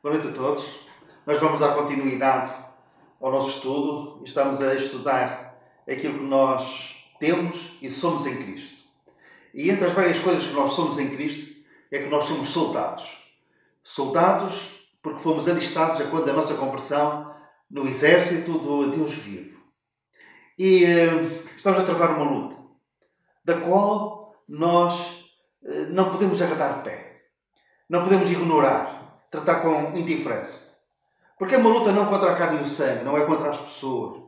Boa noite a todos. Nós vamos dar continuidade ao nosso estudo. Estamos a estudar aquilo que nós temos e somos em Cristo. E entre as várias coisas que nós somos em Cristo, é que nós somos soldados. Soldados porque fomos alistados a quando da nossa conversão no exército do Deus vivo. E estamos a travar uma luta, da qual nós não podemos arredar pé. Não podemos ignorar, tratar com indiferença. Porque é uma luta não contra a carne e o sangue, não é contra as pessoas,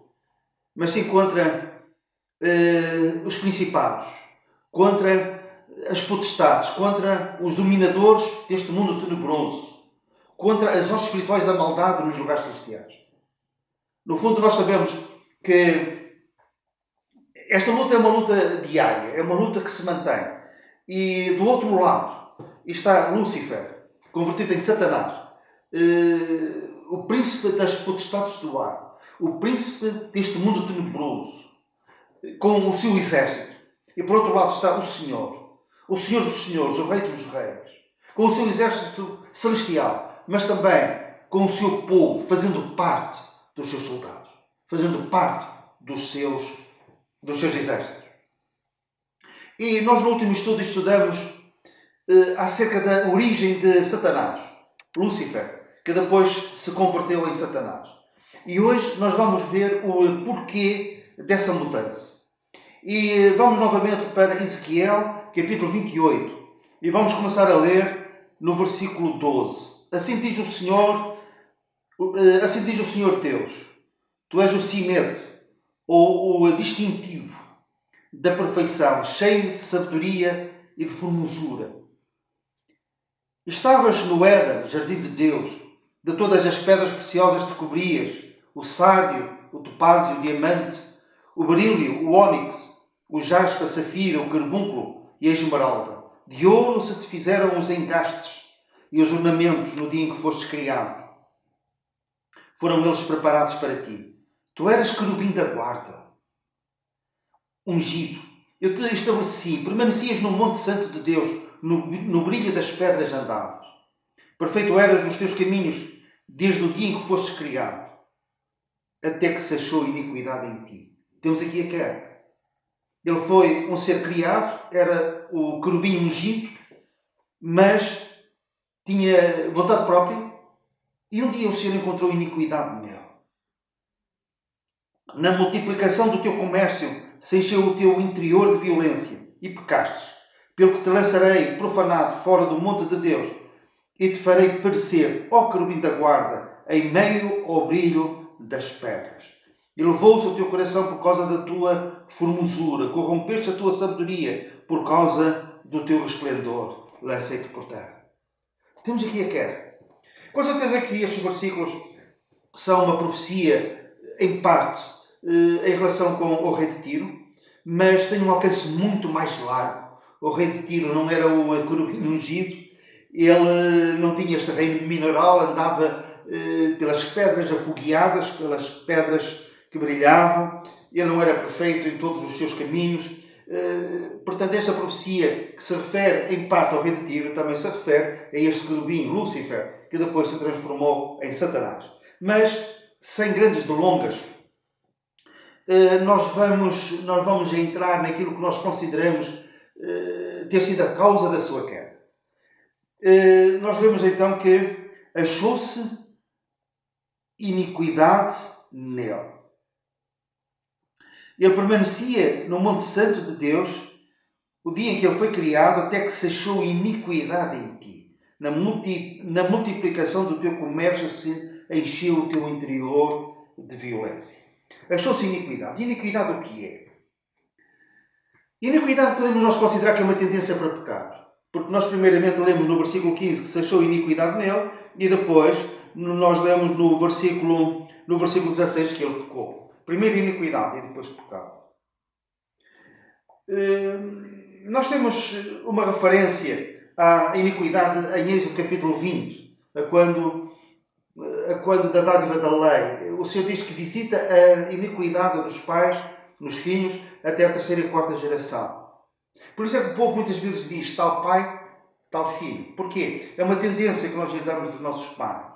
mas sim contra os principados, contra as potestades, contra os dominadores deste mundo tenebroso, contra as hostes espirituais da maldade nos lugares celestiais. No fundo, nós sabemos que esta luta é uma luta diária, é uma luta que se mantém. E do outro lado está Lúcifer, convertido em Satanás, o príncipe das potestades do ar, o príncipe deste mundo tenebroso, com o seu exército. E por outro lado está o Senhor dos Senhores, o Rei dos Reis, com o seu exército celestial, mas também com o seu povo, fazendo parte dos seus soldados, fazendo parte dos seus exércitos. E nós no último estudo estudamos acerca da origem de Satanás, Lúcifer, que depois se converteu em Satanás. E hoje nós vamos ver o porquê dessa mudança. E vamos novamente para Ezequiel, capítulo 28, e vamos começar a ler no versículo 12. Assim diz o Senhor Deus: Tu és o cimento, ou o distintivo da perfeição, cheio de sabedoria e de formosura. Estavas no Éden, jardim de Deus, de todas as pedras preciosas te cobrias, o sárdio, o topázio, o diamante, o berílio, o ónix, o jaspe, a safira, o carbúnculo e a esmeralda. De ouro se te fizeram os engastes e os ornamentos no dia em que fostes criado. Foram eles preparados para ti. Tu eras querubim da guarda, ungido. Eu te estabeleci, permanecias no monte santo de Deus, no brilho das pedras andavas. Perfeito eras nos teus caminhos, desde o dia em que fostes criado, até que se achou iniquidade em ti. Temos aqui a queda. Ele foi um ser criado, era o querubim ungido, mas tinha vontade própria, e um dia o Senhor encontrou iniquidade nele. Na multiplicação do teu comércio se encheu o teu interior de violência e pecastes, pelo que te lançarei profanado fora do monte de Deus e te farei perecer, ó querubim da guarda, em meio ao brilho das pedras. E levou-se o teu coração por causa da tua formosura, corrompeste a tua sabedoria por causa do teu resplendor, lancei-te por terra. Temos aqui a queda. Com certeza que estes versículos são uma profecia, em parte, em relação com o rei de Tiro, mas tem um alcance muito mais largo. O rei de Tiro não era o querubim ungido, ele não tinha este reino mineral, andava pelas pedras afogueadas, pelas pedras que brilhavam, ele não era perfeito em todos os seus caminhos. Portanto, esta profecia que se refere em parte ao rei de Tiro também se refere a este querubim, Lúcifer, que depois se transformou em Satanás. Mas, sem grandes delongas, nós vamos entrar naquilo que nós consideramos ter sido a causa da sua queda. Nós vemos então que achou-se iniquidade nele. Ele permanecia no Monte Santo de Deus o dia em que ele foi criado, até que se achou iniquidade em ti. Na multiplicação do teu comércio se encheu o teu interior de violência. Achou-se iniquidade. Iniquidade o que é? Iniquidade podemos nós considerar que é uma tendência para pecar. Porque nós primeiramente lemos no versículo 15 que se achou iniquidade nele, e depois nós lemos no versículo 16 que ele pecou. Primeiro iniquidade e depois pecado. Nós temos uma referência à iniquidade em Êxodo capítulo 20, a quando da dádiva da lei. O Senhor diz que visita a iniquidade dos pais nos filhos até a terceira e quarta geração. Por isso é que o povo muitas vezes diz tal pai, tal filho. Porquê? É uma tendência que nós herdamos dos nossos pais.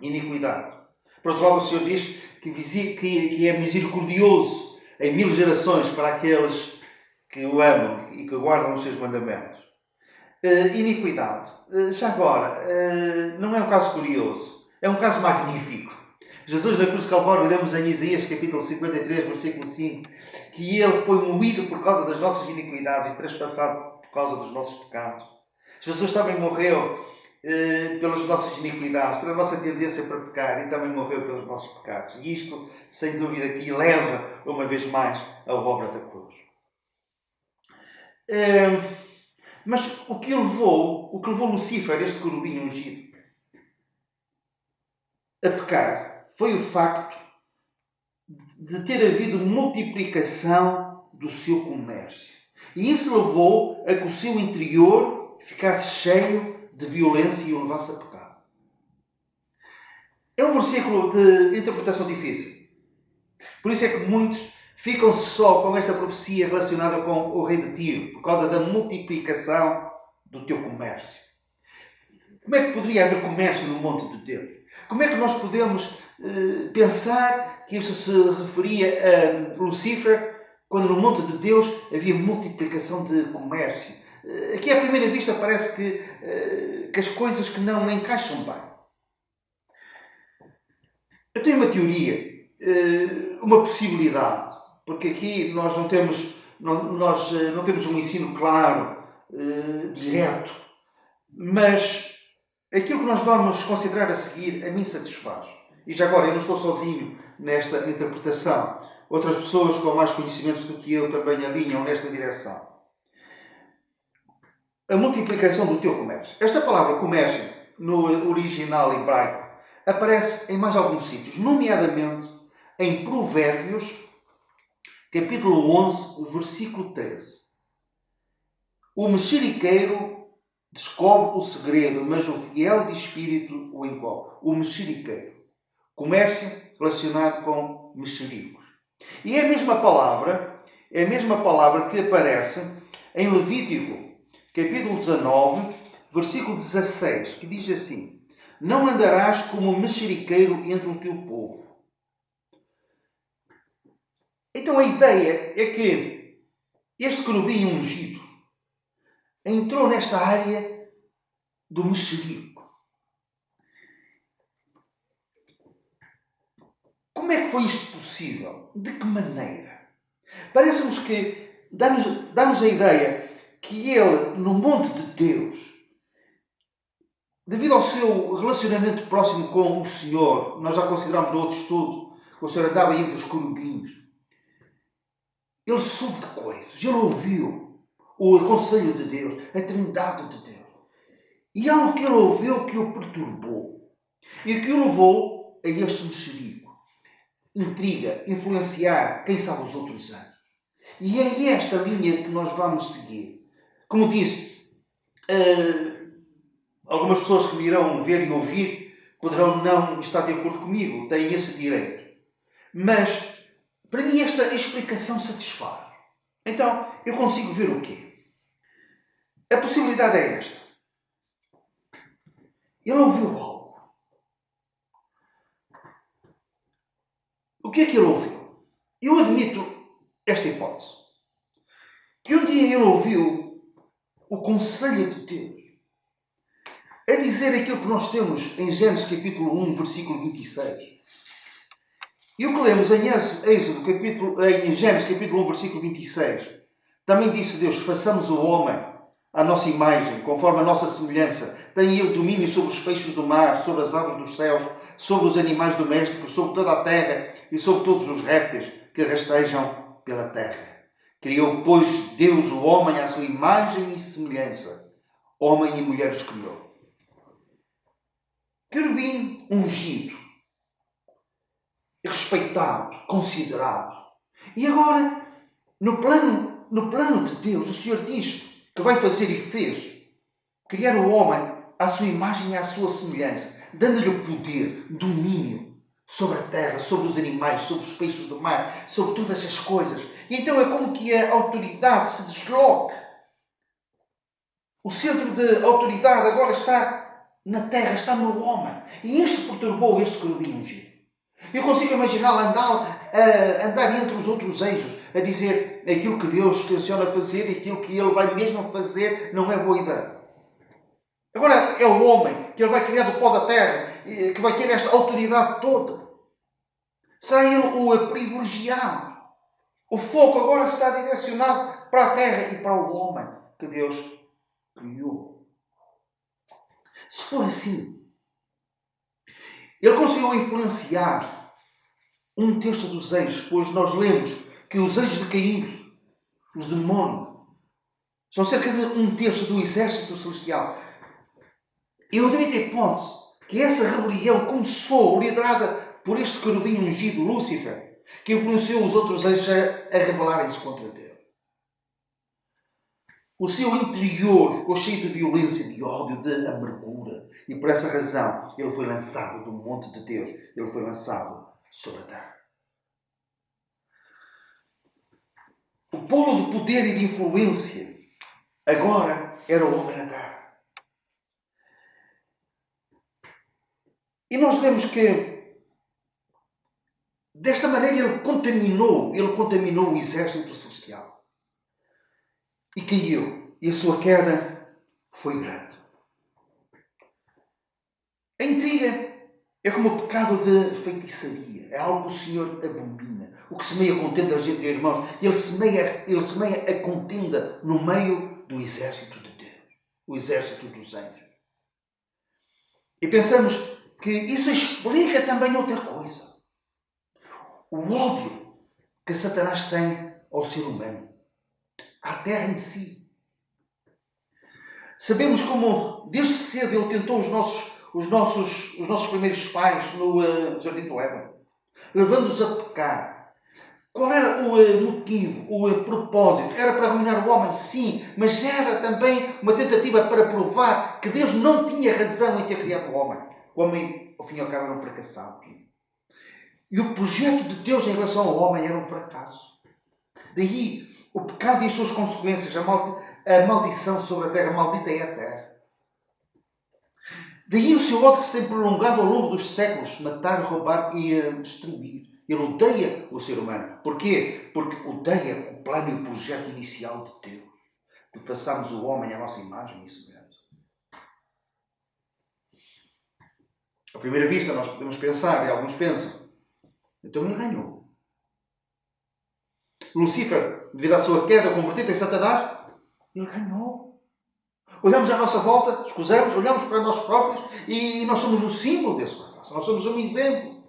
iniquidade. Por outro lado, o Senhor diz que é misericordioso em 1000 gerações para aqueles que o amam e que guardam os seus mandamentos. Iniquidade. Já agora, não é um caso curioso, é um caso magnífico. Jesus na cruz de Calvário, lemos em Isaías capítulo 53, versículo 5, que Ele foi moído por causa das nossas iniquidades e traspassado por causa dos nossos pecados. Jesus também morreu pelas nossas iniquidades, pela nossa tendência para pecar, e também morreu pelos nossos pecados. E isto, sem dúvida, que leva uma vez mais a obra da cruz. Mas o que levou Lucífer, este querubim ungido, a pecar foi o facto de ter havido multiplicação do seu comércio. E isso levou a que o seu interior ficasse cheio de violência e o levasse a pecar. É um versículo de interpretação difícil. Por isso é que muitos ficam só com esta profecia relacionada com o rei de Tiro, por causa da multiplicação do teu comércio. Como é que poderia haver comércio no monte de Deus? Como é que nós podemos pensar que isso se referia a Lucífer, quando no monte de Deus havia multiplicação de comércio? Aqui à primeira vista parece que as coisas que não encaixam bem. Eu tenho uma teoria, uma possibilidade, porque aqui nós não temos um ensino claro, direto, mas aquilo que nós vamos considerar a seguir a mim satisfaz. E já agora, eu não estou sozinho nesta interpretação. Outras pessoas com mais conhecimentos do que eu também alinham nesta direção. A multiplicação do teu comércio. Esta palavra comércio, no original hebraico, aparece em mais alguns sítios, nomeadamente em Provérbios, capítulo 11, versículo 13. O mexeriqueiro descobre o segredo, mas o fiel de espírito o encobre. O mexeriqueiro. Comércio relacionado com mexericos. E é a mesma palavra que aparece em Levítico, capítulo 19, versículo 16, que diz assim: não andarás como mexeriqueiro entre o teu povo. Então a ideia é que este querubim ungido entrou nesta área do mexerico. Como é que foi isto possível? De que maneira? Parece-nos que dá-nos a ideia que ele, no monte de Deus, devido ao seu relacionamento próximo com o Senhor, nós já consideramos no outro estudo, que o Senhor andava entre os querubins, ele soube de coisas, ele ouviu o conselho de Deus, a trindade de Deus. E algo que ele ouviu que o perturbou e que o levou a este mexerico. Intriga, influenciar, quem sabe os outros anos. E é esta linha que nós vamos seguir. Como disse, algumas pessoas que me irão ver e ouvir poderão não estar de acordo comigo, têm esse direito. Mas, para mim, esta explicação satisfaz. Então, eu consigo ver o quê? A possibilidade é esta. Ele ouviu algo. O que é que ele ouviu? Eu admito esta hipótese. Que um dia ele ouviu o conselho de Deus a dizer aquilo que nós temos em Gênesis capítulo 1, versículo 26. E o que lemos em Gênesis capítulo 1, versículo 26, também disse Deus: façamos o homem à nossa imagem, conforme a nossa semelhança. Tem ele domínio sobre os peixes do mar, sobre as aves dos céus, sobre os animais domésticos, sobre toda a terra e sobre todos os répteis que rastejam pela terra. Criou, pois, Deus o homem à sua imagem e semelhança. Homem e mulher os criou. Querubim ungido, respeitado, considerado. E agora, no plano de Deus, o Senhor diz que vai fazer e fez. Criar o homem à sua imagem e à sua semelhança, dando-lhe o poder, domínio sobre a terra, sobre os animais, sobre os peixes do mar, sobre todas as coisas. E então é como que a autoridade se desloca. O centro de autoridade agora está na terra está no homem. E este perturbou este querubim ungido. Eu consigo imaginá-lo andar entre os outros anjos, a dizer aquilo que Deus tenciona fazer e aquilo que ele vai mesmo fazer não é boa ideia. Agora é o homem que ele vai criar do pó da terra, que vai ter esta autoridade toda. Será ele o privilegiado. O foco agora está direcionado para a terra e para o homem que Deus criou. Se for assim, ele conseguiu influenciar um terço dos anjos, pois nós lemos que os anjos decaídos, os demónios, são cerca de um terço do exército celestial. Eu admito a hipótese que essa rebelião começou liderada por este querubim ungido, Lúcifer, que influenciou os outros anjos a rebelarem-se contra Deus. O seu interior ficou cheio de violência, de ódio, de amargura. E por essa razão ele foi lançado do monte de Deus. Ele foi lançado sobre a terra. O polo de poder e de influência agora era o homem na terra. E nós vemos que desta maneira ele contaminou o exército celestial. E caiu. E a sua queda foi grande. A intriga é como o pecado de feitiçaria. É algo que o Senhor abomina. O que semeia contendas entre irmãos. Ele semeia a contenda no meio do exército de Deus. O exército dos anjos. E pensamos que isso explica também outra coisa. O ódio que Satanás tem ao ser humano. À terra em si. Sabemos como desde cedo ele tentou os nossos primeiros pais no Jardim do Éden, levando-os a pecar. Qual era o motivo, o propósito? Era para arruinar o homem? Sim, mas era também uma tentativa para provar que Deus não tinha razão em ter criado o homem. O homem, ao fim e ao cabo, era um fracassado. E o projeto de Deus em relação ao homem era um fracasso. Daí o pecado e as suas consequências, a maldição sobre a terra, maldita é a terra. Daí o seu ódio que se tem prolongado ao longo dos séculos, matar, roubar e destruir. Ele odeia o ser humano. Porquê? Porque odeia o plano e o projeto inicial de Deus. De façarmos o homem à nossa imagem e semelhança. À primeira vista nós podemos pensar, e alguns pensam, então ele ganhou. Lúcifer, devido à sua queda convertida em Satanás, ele ganhou. Olhamos à nossa volta, escusamos, olhamos para nós próprios e nós somos o símbolo desse fracasso. Nós somos um exemplo.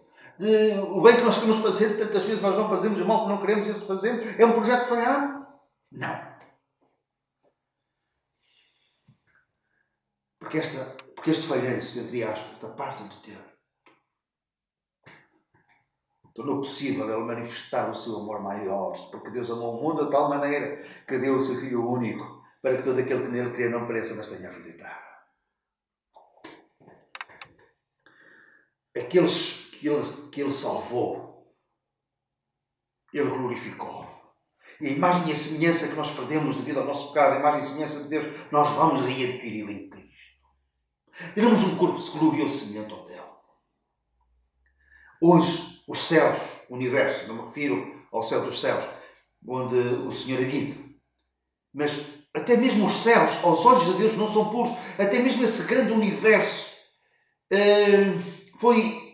O bem que nós queremos fazer, tantas vezes nós não fazemos, o mal que não queremos, isso fazemos. É um projeto falhado? Não. Porque este falhanço, entre aspas, da parte de Deus, tornou possível ele manifestar o seu amor maior, porque Deus amou o mundo de tal maneira que deu o seu Filho único, para que todo aquele que nele crê não pereça, mas tenha a vida eterna. Aqueles que ele salvou, ele glorificou. E a imagem e a semelhança que nós perdemos devido ao nosso pecado, a imagem e a semelhança de Deus, nós vamos readquiri-la em Cristo. Teremos um corpo glorioso semelhante ao dele. Hoje, os céus, o universo, não me refiro ao céu dos céus, onde o Senhor habita, mas até mesmo os céus, aos olhos de Deus, não são puros. Até mesmo esse grande universo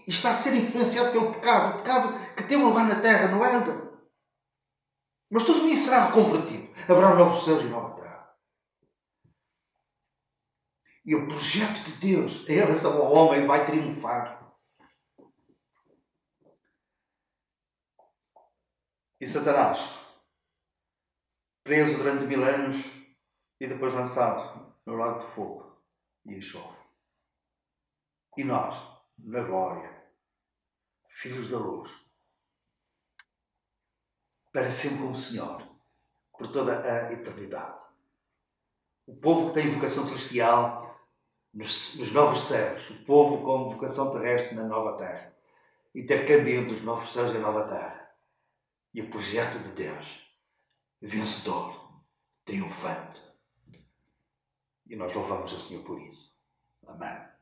está a ser influenciado pelo pecado. O pecado que teve lugar na terra, no Éden. Mas tudo isso será reconvertido. Haverá novos céus e nova terra. E o projeto de Deus em relação ao homem vai triunfar. E Satanás, preso durante 1000 anos e depois lançado no lago de fogo e enxofre. E nós, na glória, filhos da luz, para sempre com o Senhor, por toda a eternidade. O povo que tem vocação celestial nos novos céus, o povo com vocação terrestre na nova terra, intercambiando os novos céus e a nova terra. E o projeto de Deus, vencedor, triunfante. E nós louvamos o Senhor por isso. Amém.